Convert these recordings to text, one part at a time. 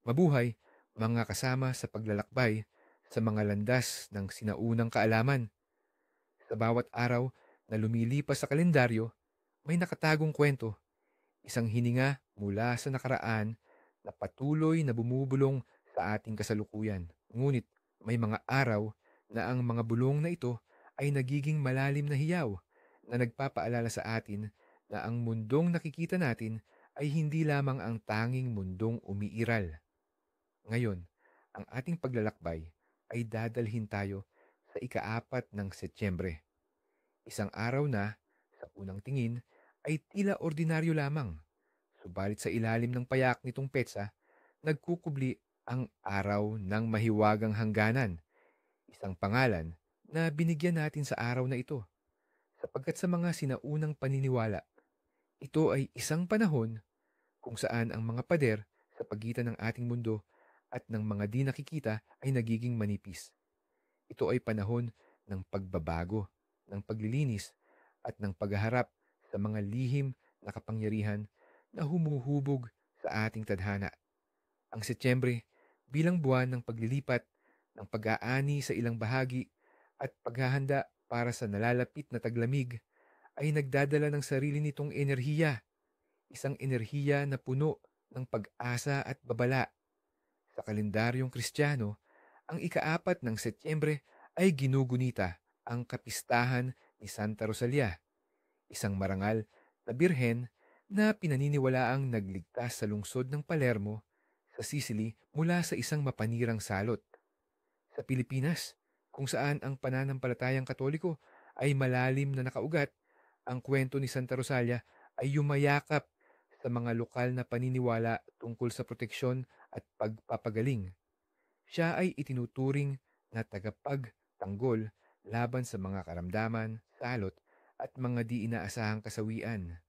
Mabuhay, mga kasama sa paglalakbay sa mga landas ng sinaunang kaalaman. Sa bawat araw na lumilipas sa kalendaryo, may nakatagong kwento, isang hininga mula sa nakaraan na patuloy na bumubulong sa ating kasalukuyan. Ngunit may mga araw na ang mga bulong na ito ay nagiging malalim na hiyaw na nagpapaalala sa atin na ang mundong nakikita natin ay hindi lamang ang tanging mundong umiiral. Ngayon, ang ating paglalakbay ay dadalhin tayo sa ikaapat ng Setyembre. Isang araw na, sa unang tingin, ay tila ordinaryo lamang. Subalit sa ilalim ng payak nitong petsa, nagkukubli ang araw ng mahiwagang hangganan, isang pangalan na binigyan natin sa araw na ito. Sapagkat sa mga sinaunang paniniwala, ito ay isang panahon kung saan ang mga pader sa pagitan ng ating mundo at ng mga di nakikita ay nagiging manipis. Ito ay panahon ng pagbabago, ng paglilinis, at ng paghaharap sa mga lihim na kapangyarihan na humuhubog sa ating tadhana. Ang Setyembre bilang buwan ng paglilipat, ng pag-aani sa ilang bahagi at paghahanda para sa nalalapit na taglamig ay nagdadala ng sarili nitong enerhiya, isang enerhiya na puno ng pag-asa at babala. Sa kalendaryong Kristiyano, ang ikaapat ng Setyembre ay ginugunita ang kapistahan ni Santa Rosalia, isang marangal na birhen na pinaniniwalaang nagligtas sa lungsod ng Palermo sa Sicily mula sa isang mapanirang salot. Sa Pilipinas, kung saan ang pananampalatayang Katoliko ay malalim na nakaugat, ang kwento ni Santa Rosalia ay yumayakap sa mga lokal na paniniwala tungkol sa proteksyon at pagpapagaling. Siya ay itinuturing na tagapagtanggol laban sa mga karamdaman, salot, at mga di inaasahang kasawian.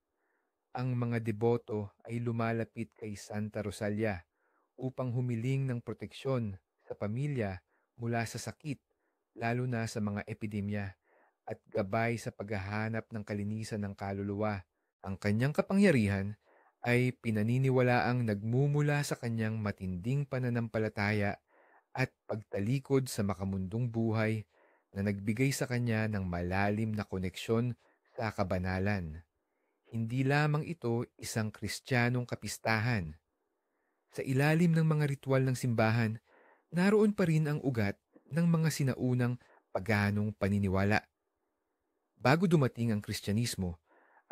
Ang mga deboto ay lumalapit kay Santa Rosalia upang humiling ng proteksyon sa pamilya mula sa sakit, lalo na sa mga epidemya, at gabay sa paghahanap ng kalinisan ng kaluluwa. Ang kanyang kapangyarihan ay pinaniniwalaang nagmumula sa kanyang matinding pananampalataya at pagtalikod sa makamundong buhay na nagbigay sa kanya ng malalim na koneksyon sa kabanalan. Hindi lamang ito isang Kristiyanong kapistahan. Sa ilalim ng mga ritual ng simbahan, naroon pa rin ang ugat ng mga sinaunang paganong paniniwala. Bago dumating ang Kristyanismo,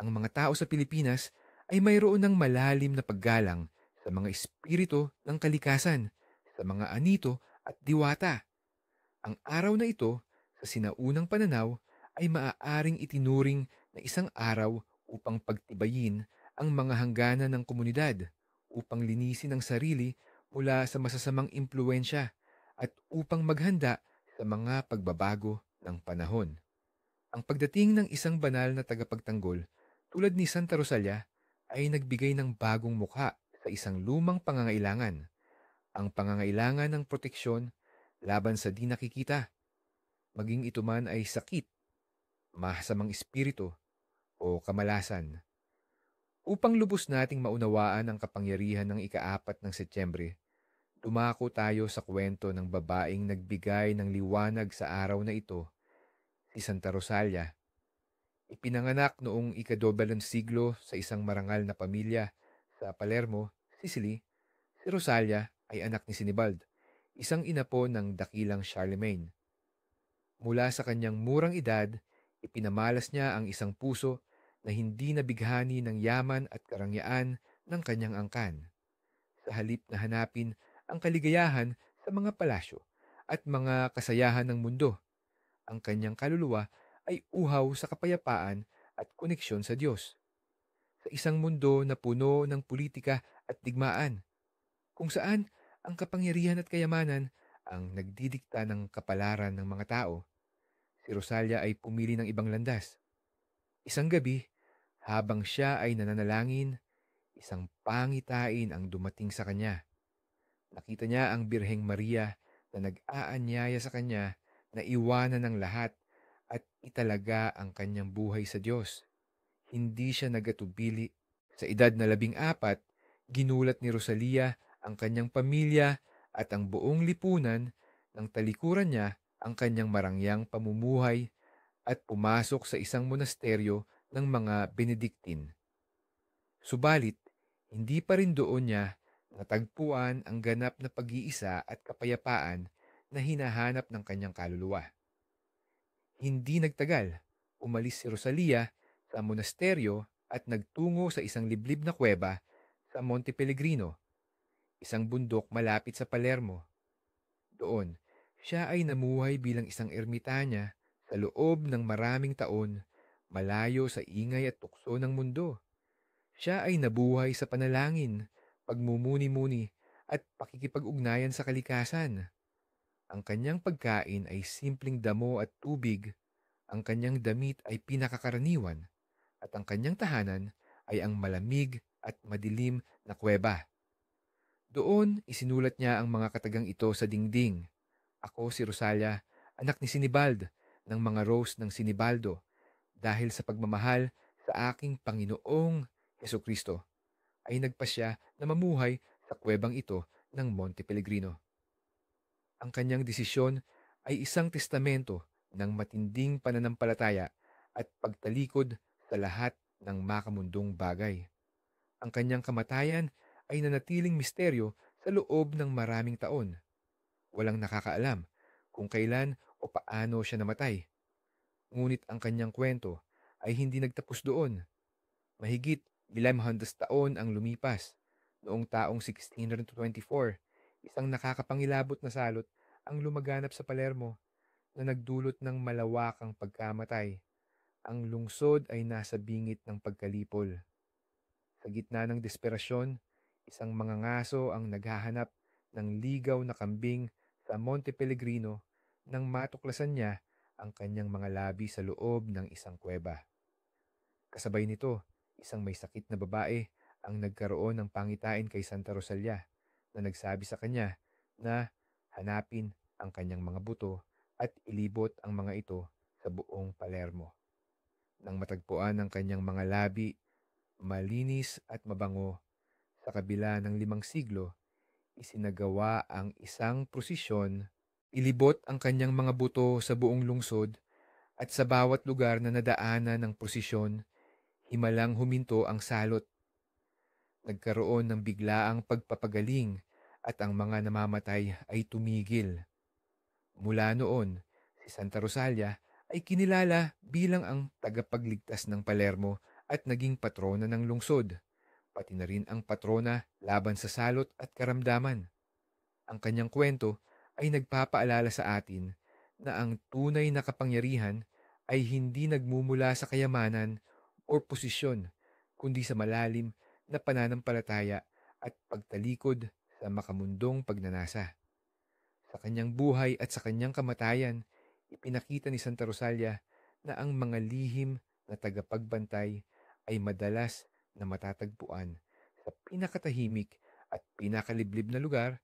ang mga tao sa Pilipinas ay mayroon ng malalim na paggalang sa mga espiritu ng kalikasan, sa mga anito at diwata. Ang araw na ito, sa sinaunang pananaw, ay maaaring itinuring na isang araw upang pagtibayin ang mga hangganan ng komunidad, upang linisin ang sarili mula sa masasamang impluensya, at upang maghanda sa mga pagbabago ng panahon. Ang pagdating ng isang banal na tagapagtanggol tulad ni Santa Rosalia ay nagbigay ng bagong mukha sa isang lumang pangangailangan, ang pangangailangan ng proteksyon laban sa di nakikita, maging ito man ay sakit, masamang espiritu, o kamalasan. Upang lubos nating maunawaan ang kapangyarihan ng ikaapat ng Setyembre, dumako tayo sa kwento ng babaeng nagbigay ng liwanag sa araw na ito, si Santa Rosalia. Ipinanganak noong ika-12 siglo sa isang marangal na pamilya sa Palermo, Sicily. Si Rosalia ay anak ni Sinibald, isang inapo ng dakilang Charlemagne. Mula sa kanyang murang edad, ipinamalas niya ang isang puso na hindi nabighani ng yaman at karangyaan ng kanyang angkan. Sa halip na hanapin ang kaligayahan sa mga palasyo at mga kasayahan ng mundo, ang kanyang kaluluwa ay uhaw sa kapayapaan at koneksyon sa Diyos. Sa isang mundo na puno ng politika at digmaan, kung saan ang kapangyarihan at kayamanan ang nagdidikta ng kapalaran ng mga tao, si Rosalia ay pumili ng ibang landas. Isang gabi, habang siya ay nananalangin, isang pangitain ang dumating sa kanya. Nakita niya ang Birheng Maria na nag-aanyaya sa kanya na iwanan ng lahat at italaga ang kanyang buhay sa Diyos. Hindi siya nagatubili. Sa edad na 14, ginulat ni Rosalia ang kanyang pamilya at ang buong lipunan nang talikuran niya ang kanyang marangyang pamumuhay at pumasok sa isang monasteryo ng mga Benediktin. Subalit, hindi pa rin doon niya natagpuan ang ganap na pag-iisa at kapayapaan na hinahanap ng kanyang kaluluwa. Hindi nagtagal, umalis si Rosalia sa monasteryo at nagtungo sa isang liblib na kuweba sa Monte Pellegrino, isang bundok malapit sa Palermo. Doon, siya ay namuhay bilang isang ermitanya sa loob ng maraming taon, malayo sa ingay at tukso ng mundo. Siya ay nabuhay sa panalangin, pagmumuni-muni, at pakikipag-ugnayan sa kalikasan. Ang kanyang pagkain ay simpleng damo at tubig, ang kanyang damit ay pinakakaraniwan, at ang kanyang tahanan ay ang malamig at madilim na kuweba. Doon, isinulat niya ang mga katagang ito sa dingding. Ako si Rosalia, anak ni Sinibald, ng mga Rose ng Sinibaldo, dahil sa pagmamahal sa aking Panginoong Hesukristo, ay nagpasya na mamuhay sa kuwebang ito ng Monte Pellegrino. Ang kanyang desisyon ay isang testamento ng matinding pananampalataya at pagtalikod sa lahat ng makamundong bagay. Ang kanyang kamatayan ay nanatiling misteryo sa loob ng maraming taon. Walang nakakaalam kung kailan o paano siya namatay. Ngunit ang kanyang kwento ay hindi nagtapos doon. Mahigit 500 taon ang lumipas. Noong taong 1624, isang nakakapangilabot na salot ang lumaganap sa Palermo na nagdulot ng malawakang pagkamatay. Ang lungsod ay nasa bingit ng pagkalipol. Sa gitna ng desperasyon, isang mangangaso ang naghahanap ng ligaw na kambing sa Monte Pellegrino nang matuklasan niya ang kanyang mga labi sa loob ng isang kuweba. Kasabay nito, isang may sakit na babae ang nagkaroon ng pangitain kay Santa Rosalia na nagsabi sa kanya na hanapin ang kanyang mga buto at ilibot ang mga ito sa buong Palermo. Nang matagpuan ang kanyang mga labi, malinis at mabango, sa kabila ng 5 siglo, isinagawa ang isang prosesyon, ilibot ang kanyang mga buto sa buong lungsod at sa bawat lugar na nadaanan ng prosesyon, himalang huminto ang salot. Nagkaroon ng biglaang pagpapagaling at ang mga namamatay ay tumigil. Mula noon, si Santa Rosalia ay kinilala bilang ang tagapagligtas ng Palermo at naging patrona ng lungsod, pati na rin ang patrona laban sa salot at karamdaman. Ang kanyang kwento ay nagpapaalala sa atin na ang tunay na kapangyarihan ay hindi nagmumula sa kayamanan o posisyon, kundi sa malalim na pananampalataya at pagtalikod sa makamundong pagnanasa. Sa kanyang buhay at sa kanyang kamatayan, ipinakita ni Santa Rosalia na ang mga lihim na tagapagbantay ay madalas na matatagpuan sa pinakatahimik at pinakaliblib na lugar,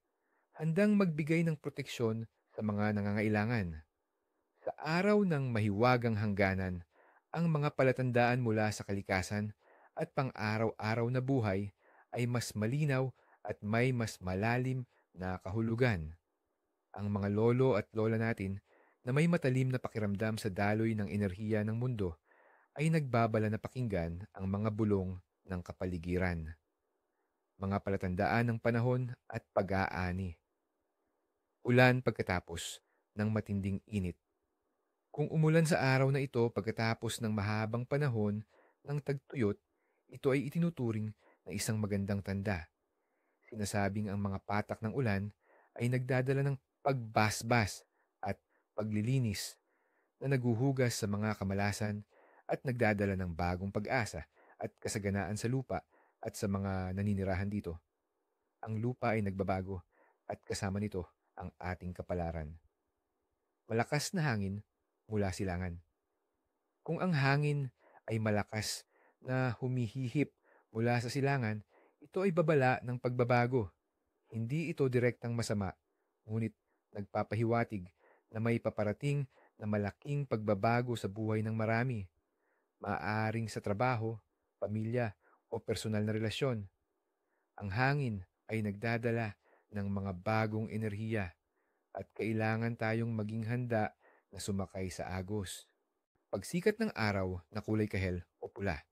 handang magbigay ng proteksyon sa mga nangangailangan. Sa araw ng mahiwagang hangganan, ang mga palatandaan mula sa kalikasan at pang-araw-araw na buhay ay mas malinaw at may mas malalim na kahulugan. Ang mga lolo at lola natin na may matalim na pakiramdam sa daloy ng enerhiya ng mundo ay nagbabala na pakinggan ang mga bulong ng kapaligiran. Mga palatandaan ng panahon at pag-aani. Ulan pagkatapos ng matinding init. Kung umulan sa araw na ito pagkatapos ng mahabang panahon ng tagtuyot, ito ay itinuturing na isang magandang tanda. Sinasabing ang mga patak ng ulan ay nagdadala ng pagbasbas at paglilinis na naguhugas sa mga kamalasan at nagdadala ng bagong pag-asa at kasaganaan sa lupa at sa mga naninirahan dito. Ang lupa ay nagbabago at kasama nito ang ating kapalaran. Malakas na hangin mula silangan. Kung ang hangin ay malakas na humihihip mula sa silangan, ito ay babala ng pagbabago. Hindi ito direktang masama, ngunit nagpapahiwatig na may paparating na malaking pagbabago sa buhay ng marami. Maaaring sa trabaho, pamilya, o personal na relasyon. Ang hangin ay nagdadala ng mga bagong enerhiya at kailangan tayong maging handa na sumakay sa agos. Pagsikat ng araw na kulay kahel o pula.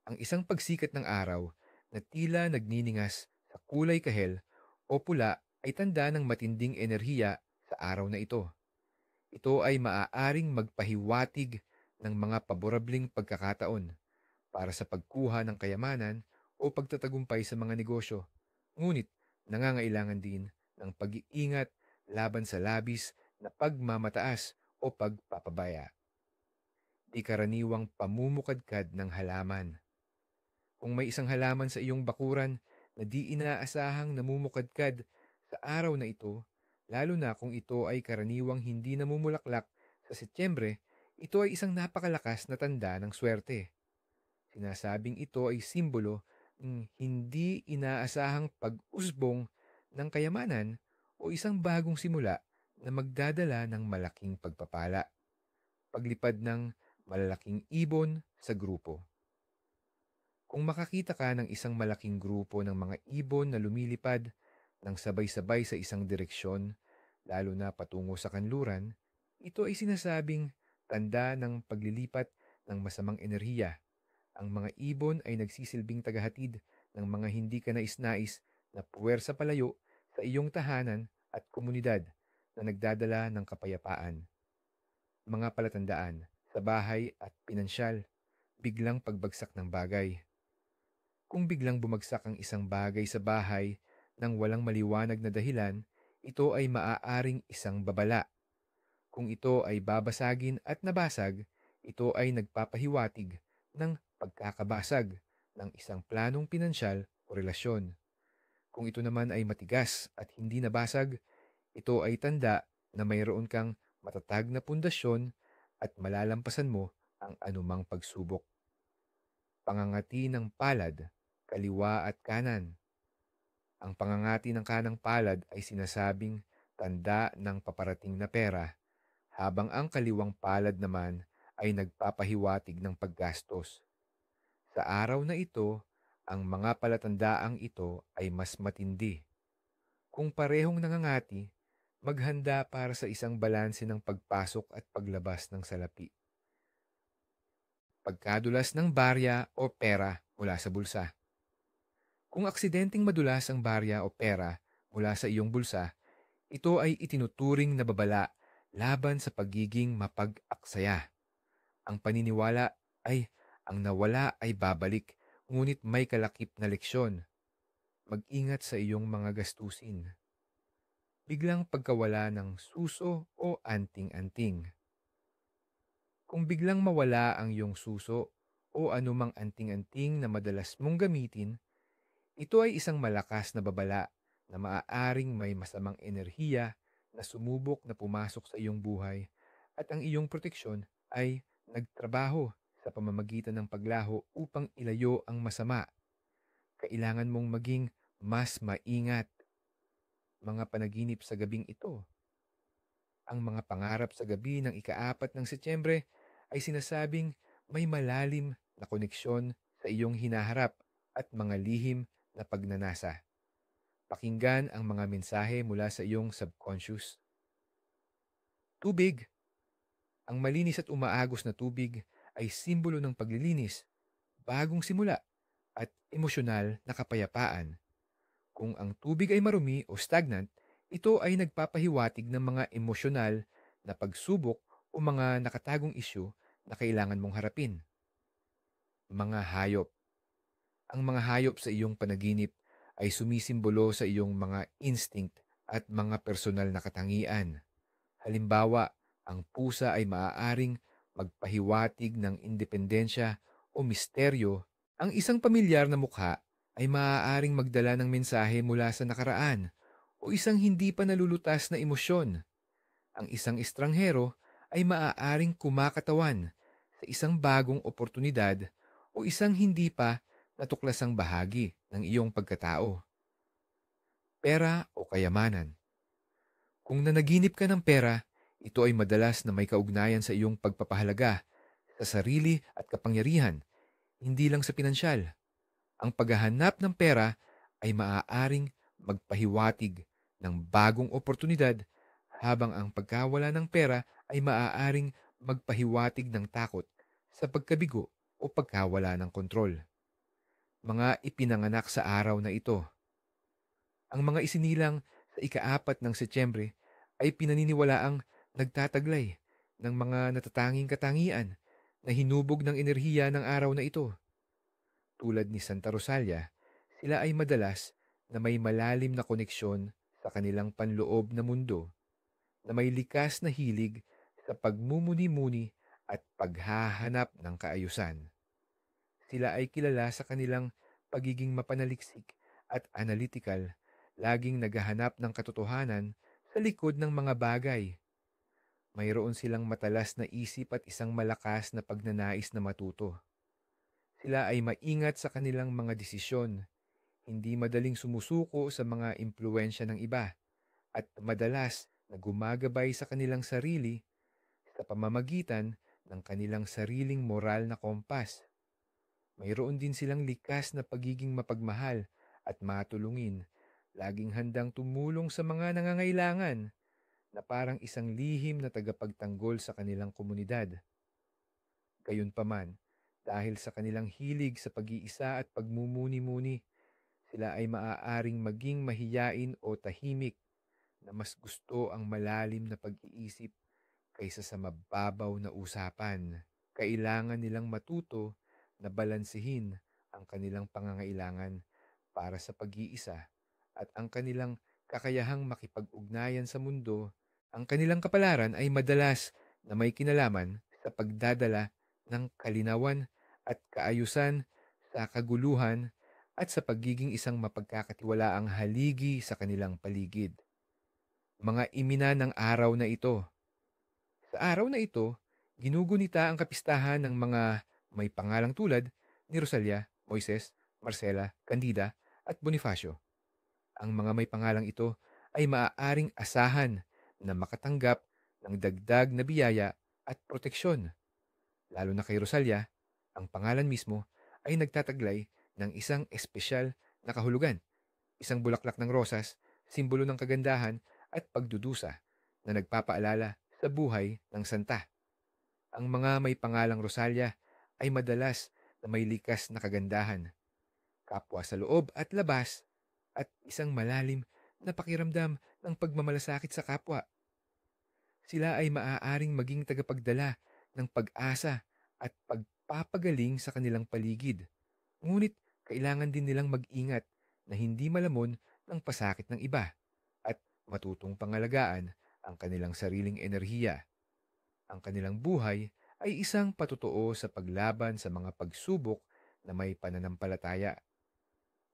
Ang isang pagsikat ng araw na tila nagniningas sa kulay kahel o pula ay tanda ng matinding enerhiya sa araw na ito. Ito ay maaaring magpahiwatig ng mga paborableng pagkakataon para sa pagkuha ng kayamanan o pagtatagumpay sa mga negosyo. Ngunit nangangailangan din ng pag-iingat laban sa labis na pagmamataas o pagpapabaya. Di karaniwang pamumukadkad ng halaman. Kung may isang halaman sa iyong bakuran na di inaasahang namumukadkad sa araw na ito, lalo na kung ito ay karaniwang hindi namumulaklak sa Setyembre, ito ay isang napakalakas na tanda ng swerte. Sinasabing ito ay simbolo ng hindi inaasahang pag-usbong ng kayamanan o isang bagong simula na magdadala ng malaking pagpapala. Paglipad ng malalaking ibon sa grupo. Kung makakita ka ng isang malaking grupo ng mga ibon na lumilipad ng sabay-sabay sa isang direksyon, lalo na patungo sa kanluran, ito ay sinasabing tanda ng paglilipat ng masamang enerhiya. Ang mga ibon ay nagsisilbing tagahatid ng mga hindi ka nais-nais na puwersa palayo sa iyong tahanan at komunidad na nagdadala ng kapayapaan. Mga palatandaan sa bahay at pinansyal, biglang pagbagsak ng bagay. Kung biglang bumagsak ang isang bagay sa bahay nang walang maliwanag na dahilan, ito ay maaaring isang babala. Kung ito ay babasagin at nabasag, ito ay nagpapahiwatig ng pagkakabasag ng isang planong pinansyal o relasyon. Kung ito naman ay matigas at hindi nabasag, ito ay tanda na mayroon kang matatag na pundasyon at malalampasan mo ang anumang pagsubok. Pangangati ng palad, kaliwa at kanan. Ang pangangati ng kanang palad ay sinasabing tanda ng paparating na pera, habang ang kaliwang palad naman ay nagpapahiwatig ng paggastos. Sa araw na ito, ang mga palatandaang ito ay mas matindi. Kung parehong nangangati, maghanda para sa isang balanse ng pagpasok at paglabas ng salapi. Pagkadulas ng barya o pera mula sa bulsa. Kung aksidenteng madulas ang barya o pera mula sa iyong bulsa, ito ay itinuturing na babala laban sa pagiging mapag-aksaya. Ang paniniwala ay ang nawala ay babalik, ngunit may kalakip na leksyon. Mag-ingat sa iyong mga gastusin. Biglang pagkawala ng suso o anting-anting. Kung biglang mawala ang iyong suso o anumang anting-anting na madalas mong gamitin, ito ay isang malakas na babala na maaaring may masamang enerhiya na sumubok na pumasok sa iyong buhay at ang iyong proteksyon ay nagtrabaho sa pamamagitan ng paglaho upang ilayo ang masama. Kailangan mong maging mas maingat. Mga panaginip sa gabing ito. Ang mga pangarap sa gabi ng ika-4 ng Setyembre ay sinasabing may malalim na koneksyon sa iyong hinaharap at mga lihim na pagnanasa. Pakinggan ang mga mensahe mula sa iyong subconscious. Tubig. Ang malinis at umaagos na tubig ay simbolo ng paglilinis, bagong simula, at emosyonal na kapayapaan. Kung ang tubig ay marumi o stagnant, ito ay nagpapahiwatig ng mga emosyonal na pagsubok o mga nakatagong isyu na kailangan mong harapin. Mga hayop. Ang mga hayop sa iyong panaginip ay sumisimbolo sa iyong mga instinct at mga personal na katangian. Halimbawa, ang pusa ay maaaring magpahiwatig ng independensya o misteryo. Ang isang pamilyar na mukha ay maaaring magdala ng mensahe mula sa nakaraan o isang hindi pa nalulutas na emosyon. Ang isang estranghero ay maaaring kumakatawan sa isang bagong oportunidad o isang hindi pa natuklasang bahagi ng iyong pagkatao. Pera o kayamanan. Kung nanaginip ka ng pera, ito ay madalas na may kaugnayan sa iyong pagpapahalaga sa sarili at kapangyarihan, hindi lang sa pinansyal. Ang paghahanap ng pera ay maaaring magpahiwatig ng bagong oportunidad, habang ang pagkawala ng pera ay maaaring magpahiwatig ng takot sa pagkabigo o pagkawala ng kontrol. Mga ipinanganak sa araw na ito. Ang mga isinilang sa ika-4 ng Setyembre ay pinaniniwalaang nagtataglay ng mga natatanging katangian na hinubog ng enerhiya ng araw na ito. Tulad ni Santa Rosalia, sila ay madalas na may malalim na koneksyon sa kanilang panloob na mundo, na may likas na hilig sa pagmumuni-muni at paghahanap ng kaayusan. Sila ay kilala sa kanilang pagiging mapanaliksik at analytical, laging naghahanap ng katotohanan sa likod ng mga bagay. Mayroon silang matalas na isip at isang malakas na pagnanais na matuto. Sila ay maingat sa kanilang mga desisyon, hindi madaling sumusuko sa mga impluensya ng iba, at madalas na gumagabay sa kanilang sarili sa pamamagitan ng kanilang sariling moral na kompas. Mayroon din silang likas na pagiging mapagmahal at matulungin, laging handang tumulong sa mga nangangailangan, na parang isang lihim na tagapagtanggol sa kanilang komunidad. Gayunpaman, dahil sa kanilang hilig sa pag-iisa at pagmumuni-muni, sila ay maaaring maging mahiyain o tahimik, na mas gusto ang malalim na pag-iisip kaysa sa mababaw na usapan. Kailangan nilang matuto na balansehin ang kanilang pangangailangan para sa pag-iisa at ang kanilang kakayahang makipag-ugnayan sa mundo. Ang kanilang kapalaran ay madalas na may kinalaman sa pagdadala ng kalinawan at kaayusan sa kaguluhan, at sa pagiging isang mapagkakatiwalaang haligi sa kanilang paligid. Mga imina ng araw na ito. Sa araw na ito, ginugunita ang kapistahan ng mga may pangalang tulad ni Rosalia, Moises, Marcela, Candida at Bonifacio. Ang mga may pangalang ito ay maaaring asahan na makatanggap ng dagdag na biyaya at proteksyon. Lalo na kay Rosalia, ang pangalan mismo ay nagtataglay ng isang espesyal na kahulugan, isang bulaklak ng rosas, simbolo ng kagandahan at pagdudusa, na nagpapaalala sa buhay ng santa. Ang mga may pangalang Rosalia ay madalas na may likas na kagandahan, kapwa sa loob at labas, at isang malalim na pakiramdam ng pagmamalasakit sa kapwa. Sila ay maaaring maging tagapagdala ng pag-asa at pagpapagaling sa kanilang paligid. Ngunit kailangan din nilang mag-ingat na hindi malamon ng pasakit ng iba, at matutong pangalagaan ang kanilang sariling enerhiya. Ang kanilang buhay ay isang patotoo sa paglaban sa mga pagsubok na may pananampalataya.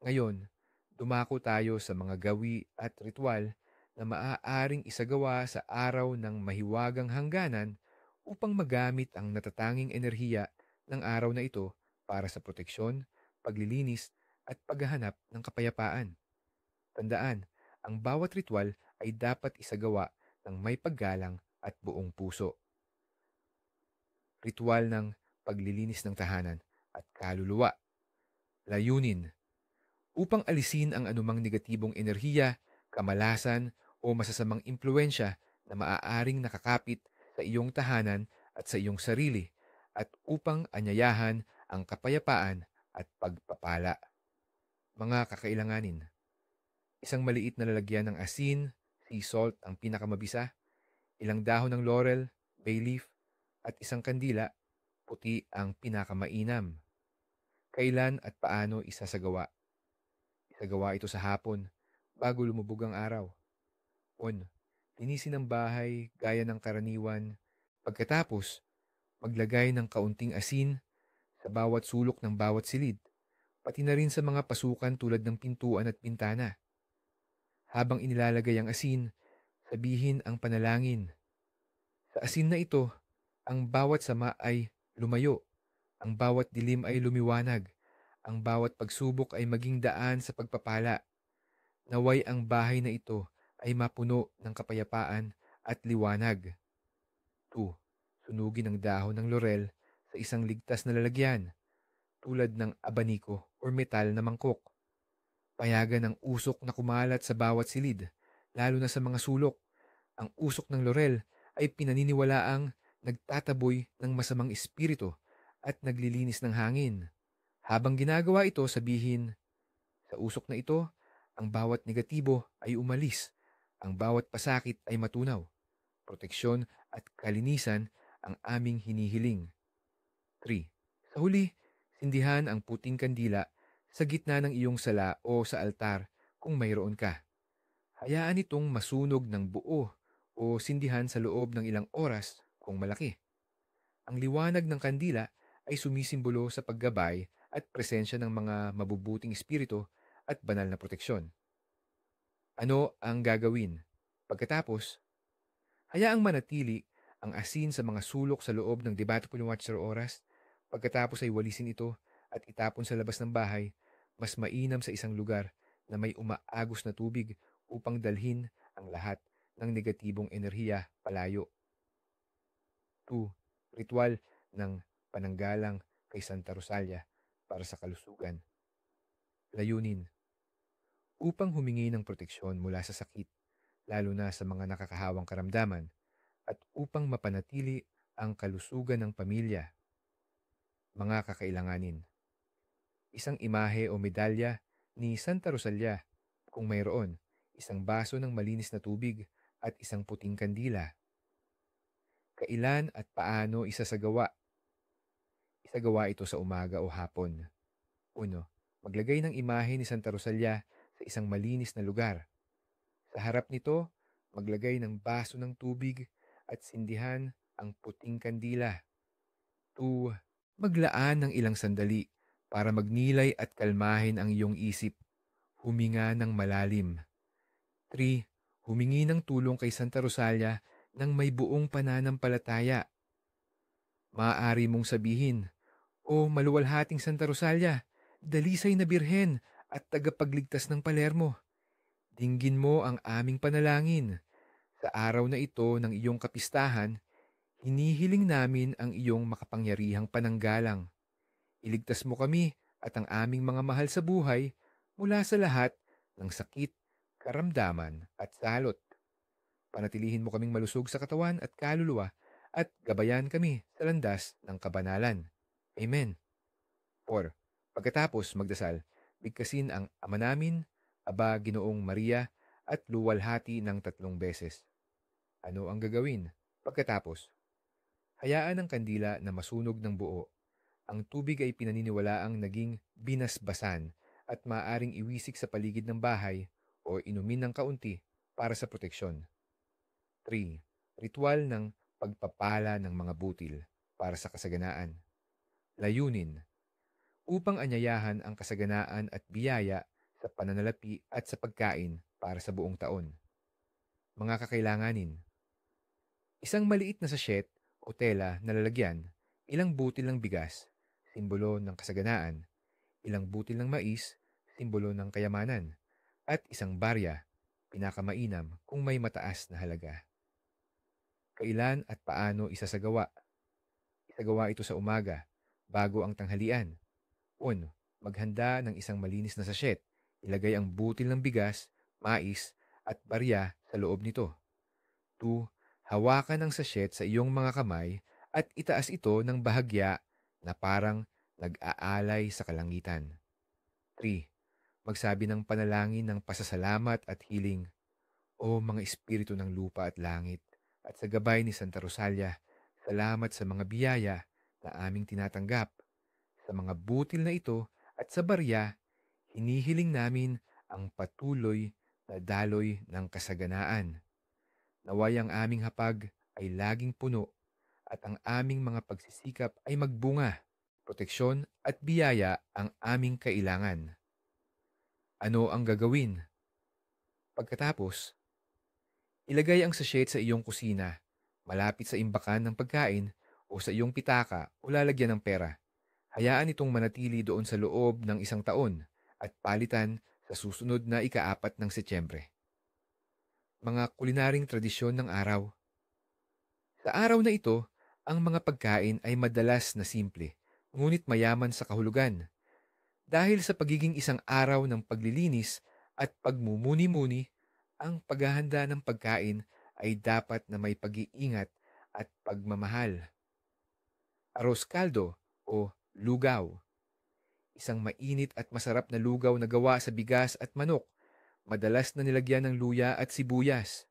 Ngayon, dumako tayo sa mga gawi at ritual na maaaring isagawa sa araw ng mahiwagang hangganan upang magamit ang natatanging enerhiya ng araw na ito para sa proteksyon, paglilinis at paghahanap ng kapayapaan. Tandaan, ang bawat ritual ay dapat isagawa ng may paggalang at buong puso. Ritual ng paglilinis ng tahanan at kaluluwa. Layunin: upang alisin ang anumang negatibong enerhiya, kamalasan o masasamang impluensya na maaaring nakakapit sa iyong tahanan at sa iyong sarili, at upang anyayahan ang kapayapaan at pagpapala. Mga kakailanganin: isang maliit na lalagyan ng asin, sea salt ang pinakamabisa, ilang dahon ng laurel, bay leaf, at isang kandila, puti ang pinakamainam. Kailan at paano isasagawa? Isagawa ito sa hapon, bago lumubog ang araw. 1. Linisin ang bahay gaya ng karaniwan. Pagkatapos, maglagay ng kaunting asin sa bawat sulok ng bawat silid, pati na rin sa mga pasukan tulad ng pintuan at bintana. Habang inilalagay ang asin, sabihin ang panalangin. Sa asin na ito, ang bawat sama ay lumayo, ang bawat dilim ay lumiwanag, ang bawat pagsubok ay maging daan sa pagpapala. Naway ang bahay na ito ay mapuno ng kapayapaan at liwanag. 2. Sunugin ang dahon ng laurel sa isang ligtas na lalagyan, tulad ng abaniko o metal na mangkok. Payagan ang usok na kumalat sa bawat silid, lalo na sa mga sulok. Ang usok ng laurel ay pinaniniwalaang nagtataboy ng masamang espiritu at naglilinis ng hangin. Habang ginagawa ito, sabihin, sa usok na ito, ang bawat negatibo ay umalis, ang bawat pasakit ay matunaw, proteksyon at kalinisan ang aming hinihiling. 3. Sa huli, sindihan ang puting kandila sa gitna ng iyong sala o sa altar kung mayroon ka. Hayaan itong masunog ng buo o sindihan sa loob ng ilang oras kung malaki. Ang liwanag ng kandila ay sumisimbolo sa paggabay at presensya ng mga mabubuting espiritu at banal na proteksyon. Ano ang gagawin? Pagkatapos, hayaang manatili ang asin sa mga sulok sa loob ng debatable watcher oras. Pagkatapos ay walisin ito at itapon sa labas ng bahay, mas mainam sa isang lugar na may umaagos na tubig upang dalhin ang lahat ng negatibong enerhiya palayo. 2. Ritual ng pananggalang kay Santa Rosalia para sa kalusugan. Layunin, upang humingi ng proteksyon mula sa sakit, lalo na sa mga nakakahawang karamdaman, at upang mapanatili ang kalusugan ng pamilya. Mga kakailanganin, isang imahe o medalya ni Santa Rosalia, kung mayroon, isang baso ng malinis na tubig at isang puting kandila. Kailan at paano isasagawa? Isagawa ito sa umaga o hapon. 1. Maglagay ng imahe ni Santa Rosalia sa isang malinis na lugar. Sa harap nito, maglagay ng baso ng tubig at sindihan ang puting kandila. 2. Maglaan ng ilang sandali para magnilay at kalmahin ang iyong isip. Huminga ng malalim. 3. Humingi ng tulong kay Santa Rosalia ng may buong pananampalataya. Maaari mong sabihin, "O maluwalhating Santa Rosalia, dalisay na birhen at tagapagligtas ng Palermo, dinggin mo ang aming panalangin. Sa araw na ito ng iyong kapistahan, hinihiling namin ang iyong makapangyarihang pananggalang. Iligtas mo kami at ang aming mga mahal sa buhay mula sa lahat ng sakit, karamdaman at salot. Panatilihin mo kaming malusog sa katawan at kaluluwa at gabayan kami sa landas ng kabanalan. Amen." 4. Pagkatapos magdasal, bigkasin ang Ama namin, Aba, Ginoong Maria, at luwalhati ng 3 beses. Ano ang gagawin? Pagkatapos, hayaan ang kandila na masunog ng buo. Ang tubig ay pinaniniwalaang naging binasbasan at maaaring iwisik sa paligid ng bahay o inumin ng kaunti para sa proteksyon. 3. Ritual ng pagpapala ng mga butil para sa kasaganaan. Layunin, upang anyayahan ang kasaganaan at biyaya sa pananalapi at sa pagkain para sa buong taon. Mga kakailanganin, isang maliit na sachet o tela na lalagyan, ilang butil ng bigas, simbolo ng kasaganaan, ilang butil ng mais, simbolo ng kayamanan, at isang barya, pinakamainam kung may mataas na halaga. Kailan at paano isasagawa? Isagawa ito sa umaga, bago ang tanghalian. 1. Maghanda ng isang malinis na sachet. Ilagay ang butil ng bigas, mais, at barya sa loob nito. 2. Hawakan ang sachet sa iyong mga kamay at itaas ito ng bahagya na parang nag-aalay sa kalangitan. 3. Magsabi ng panalangin ng pasasalamat at hiling, "O mga espiritu ng lupa at langit, at sa gabay ni Santa Rosalia, salamat sa mga biyaya na aming tinatanggap. Sa mga butil na ito at sa barya, hinihiling namin ang patuloy na daloy ng kasaganaan. Naway ang aming hapag ay laging puno at ang aming mga pagsisikap ay magbunga. Proteksyon at biyaya ang aming kailangan." Ano ang gagawin? Pagkatapos, ilagay ang sachet sa iyong kusina, malapit sa imbakan ng pagkain o sa iyong pitaka o lalagyan ng pera. Hayaan itong manatili doon sa loob ng 1 taon at palitan sa susunod na ika-4 ng Setyembre. Mga kulinaring tradisyon ng araw. Sa araw na ito, ang mga pagkain ay madalas na simple, ngunit mayaman sa kahulugan. Dahil sa pagiging isang araw ng paglilinis at pagmumuni-muni, ang paghahanda ng pagkain ay dapat na may pag-iingat at pagmamahal. Arroz caldo o lugaw. Isang mainit at masarap na lugaw na gawa sa bigas at manok, madalas na nilagyan ng luya at sibuyas.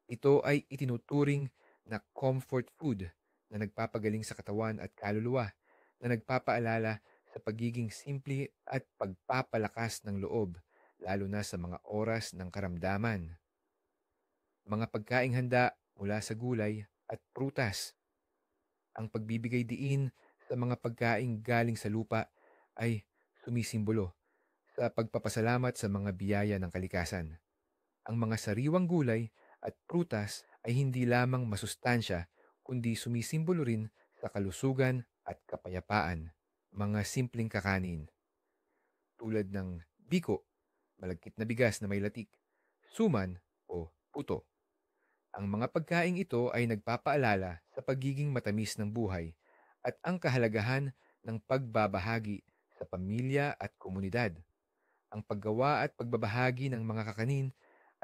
Ito ay itinuturing na comfort food na nagpapagaling sa katawan at kaluluwa, na nagpapaalala sa pagiging simple at pagpapalakas ng loob, lalo na sa mga oras ng karamdaman. Mga pagkaing handa mula sa gulay at prutas. Ang pagbibigay diin sa mga pagkaing galing sa lupa ay sumisimbolo sa pagpapasalamat sa mga biyaya ng kalikasan. Ang mga sariwang gulay at prutas ay hindi lamang masustansya, kundi sumisimbolo rin sa kalusugan at kapayapaan. Mga simpleng kakanin tulad ng biko, malagkit na bigas na may latik, suman o puto. Ang mga pagkaing ito ay nagpapaalala sa pagiging matamis ng buhay at ang kahalagahan ng pagbabahagi sa pamilya at komunidad. Ang paggawa at pagbabahagi ng mga kakanin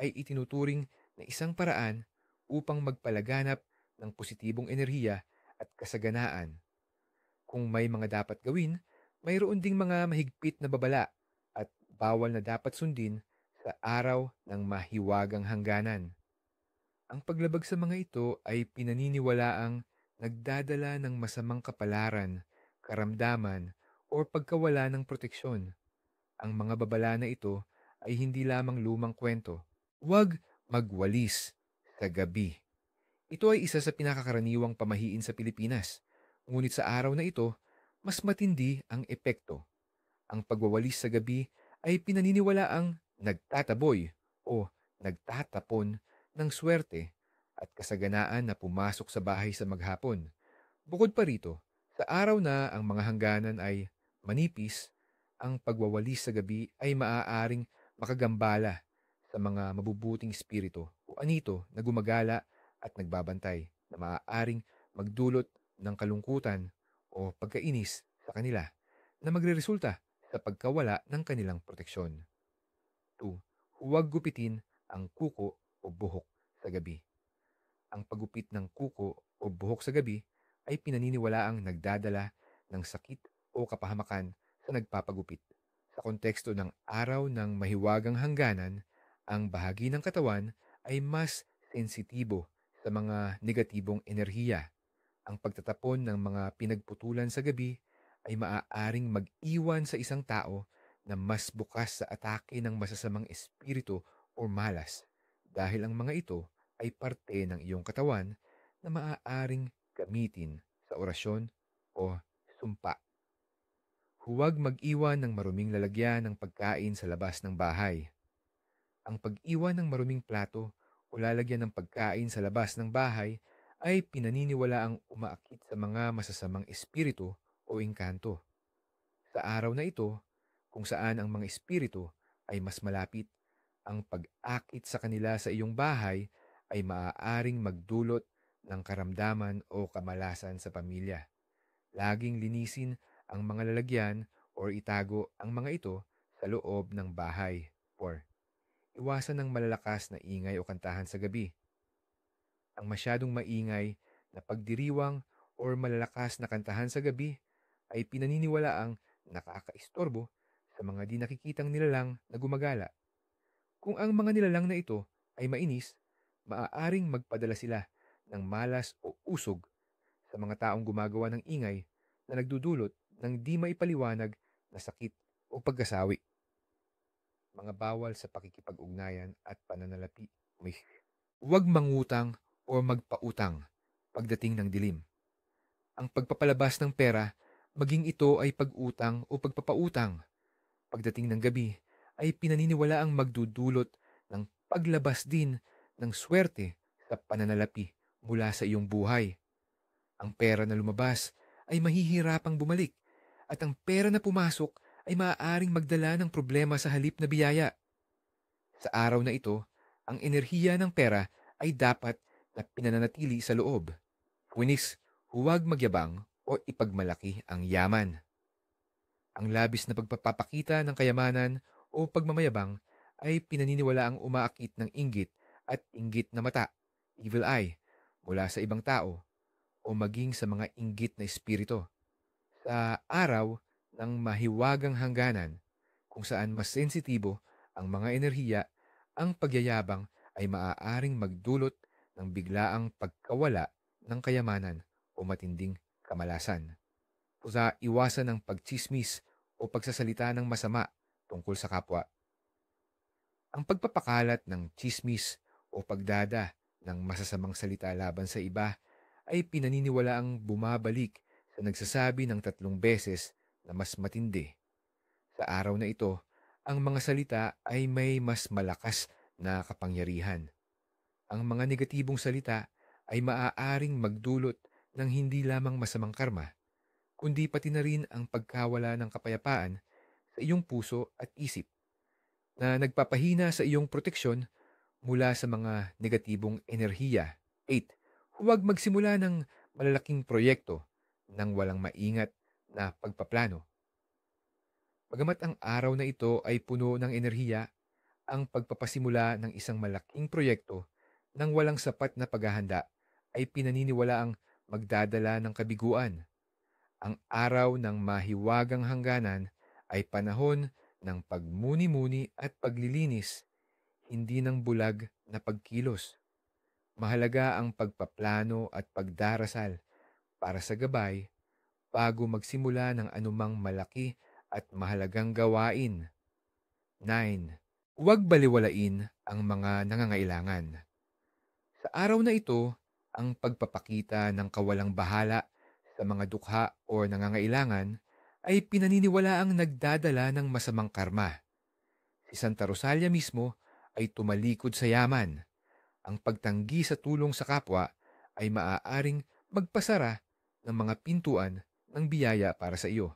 ay itinuturing na isang paraan upang magpalaganap ng positibong enerhiya at kasaganaan. Kung may mga dapat gawin, mayroon ding mga mahigpit na babala at bawal na dapat sundin sa araw ng mahiwagang hangganan. Ang paglabag sa mga ito ay pinaniniwalaang nagdadala ng masamang kapalaran, karamdaman, o pagkawala ng proteksyon. Ang mga babala na ito ay hindi lamang lumang kwento. Huwag magwalis sa gabi. Ito ay isa sa pinakakaraniwang pamahiin sa Pilipinas. Ngunit sa araw na ito, mas matindi ang epekto. Ang pagwawalis sa gabi ay pinaniniwalaang nagtataboy o nagtatapon ng swerte at kasaganaan na pumasok sa bahay sa maghapon. Bukod pa rito, sa araw na ang mga hangganan ay manipis, ang pagwawalis sa gabi ay maaaring makagambala sa mga mabubuting espiritu o anito na gumagala at nagbabantay, na maaaring magdulot ng kalungkutan o pagkainis sa kanila, na magreresulta sa pagkawala ng kanilang proteksyon. 2. Huwag gupitin ang kuko o buhok sa gabi. Ang paggupit ng kuko o buhok sa gabi ay pinaniniwalaang nagdadala ng sakit o kapahamakan sa nagpapagupit. Sa konteksto ng araw ng mahiwagang hangganan, ang bahagi ng katawan ay mas sensitibo sa mga negatibong enerhiya. Ang pagtatapon ng mga pinagputulan sa gabi ay maaaring mag-iwan sa isang tao na mas bukas sa atake ng masasamang espiritu o malas, dahil ang mga ito ay parte ng iyong katawan na maaaring gamitin sa orasyon o sumpa. Huwag mag-iwan ng maruming lalagyan ng pagkain sa labas ng bahay. Ang pag-iwan ng maruming plato o lalagyan ng pagkain sa labas ng bahay ay pinaniniwalaang umaakit sa mga masasamang espiritu o engkanto. Sa araw na ito, kung saan ang mga espiritu ay mas malapit, ang pag-akit sa kanila sa iyong bahay ay maaaring magdulot ng karamdaman o kamalasan sa pamilya. Laging linisin ang mga lalagyan o itago ang mga ito sa loob ng bahay. 4. Iwasan ng malalakas na ingay o kantahan sa gabi. Ang masyadong maingay na pagdiriwang o malalakas na kantahan sa gabi ay pinaniniwalaang nakakaistorbo sa mga di nakikitang nilalang na gumagala. Kung ang mga nilalang na ito ay mainis, maaaring magpadala sila ng malas o usog sa mga taong gumagawa ng ingay na nagdudulot ng di maipaliwanag na sakit o pagkasawi. Mga bawal sa pakikipag-ugnayan at pananalapi. Huwag mangutang o magpautang pagdating ng dilim. Ang pagpapalabas ng pera, maging ito ay pag-utang o pagpapautang pagdating ng gabi, ay pinaniniwalaang magdudulot ng paglabas din ng swerte sa pananalapi mula sa iyong buhay. Ang pera na lumabas ay mahihirapang bumalik, at ang pera na pumasok ay maaaring magdala ng problema sa halip na biyaya. Sa araw na ito, ang enerhiya ng pera ay dapat na pinananatili sa loob. Huwag magyabang o ipagmalaki ang yaman. Ang labis na pagpapakita ng kayamanan o pagmamayabang ay pinaniniwalaang umaakit ng inggit at inggit na mata, evil eye, mula sa ibang tao o maging sa mga inggit na espiritu. Sa araw ng mahiwagang hangganan, kung saan mas sensitibo ang mga enerhiya, ang pagyayabang ay maaaring magdulot ng biglaang pagkawala ng kayamanan o matinding kamalasan. Sa iwasan ng pagtsismis o pagsasalita ng masama tungkol sa kapwa. Ang pagpapakalat ng tsismis o pagdada ng masasamang salita laban sa iba ay pinaniniwalaang bumabalik sa nagsasabi ng 3 beses na mas matindi. Sa araw na ito, ang mga salita ay may mas malakas na kapangyarihan. Ang mga negatibong salita ay maaaring magdulot ng hindi lamang masamang karma, kundi pati na rin ang pagkawala ng kapayapaan sa iyong puso at isip na nagpapahina sa iyong proteksyon mula sa mga negatibong enerhiya. 8. Huwag magsimula ng malalaking proyekto nang walang maingat na pagpaplano. Bagamat ang araw na ito ay puno ng enerhiya, ang pagpapasimula ng isang malaking proyekto nang walang sapat na paghahanda ay pinaniniwalaang magdadala ng kabiguan. Ang araw ng mahiwagang hangganan ay panahon ng pagmuni-muni at paglilinis, hindi ng bulag na pagkilos. Mahalaga ang pagpaplano at pagdarasal para sa gabay bago magsimula ng anumang malaki at mahalagang gawain. 9. Huwag baliwalain ang mga nangangailangan. Sa araw na ito, ang pagpapakita ng kawalang bahala sa mga dukha o nangangailangan ay pinaniniwalaang nagdadala ng masamang karma. Si Santa Rosalia mismo ay tumalikod sa yaman. Ang pagtanggi sa tulong sa kapwa ay maaaring magpasara ng mga pintuan ng biyaya para sa iyo.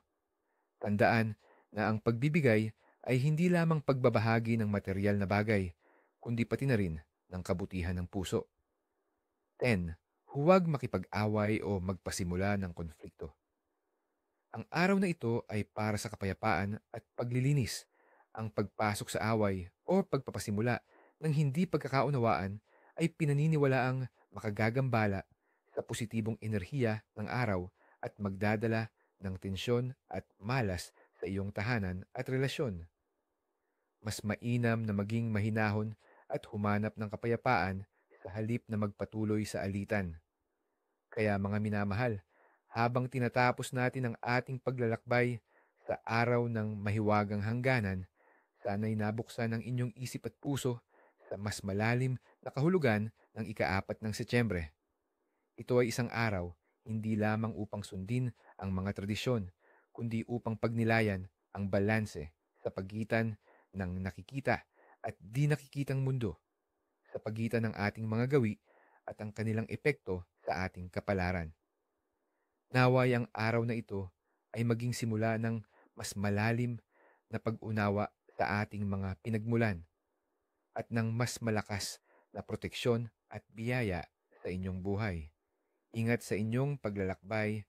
Tandaan na ang pagbibigay ay hindi lamang pagbabahagi ng material na bagay, kundi pati na rin ng kabutihan ng puso. 10. Huwag makipag-away o magpasimula ng konflikto. Ang araw na ito ay para sa kapayapaan at paglilinis. Ang pagpasok sa away o pagpapasimula ng hindi pagkakaunawaan ay pinaniniwalaang makagagambala sa positibong enerhiya ng araw at magdadala ng tensyon at malas sa iyong tahanan at relasyon. Mas mainam na maging mahinahon at humanap ng kapayapaan sa halip na magpatuloy sa alitan. Kaya mga minamahal, habang tinatapos natin ang ating paglalakbay sa araw ng mahiwagang hangganan, sana'y nabuksan ang inyong isip at puso sa mas malalim na kahulugan ng ika-4 ng Setyembre. Ito ay isang araw hindi lamang upang sundin ang mga tradisyon, kundi upang pagnilayan ang balanse sa pagitan ng nakikita at di nakikitang mundo, sa pagitan ng ating mga gawi at ang kanilang epekto sa ating kapalaran. Naway ang araw na ito ay maging simula ng mas malalim na pag-unawa sa ating mga pinagmulan at ng mas malakas na proteksyon at biyaya sa inyong buhay. Ingat sa inyong paglalakbay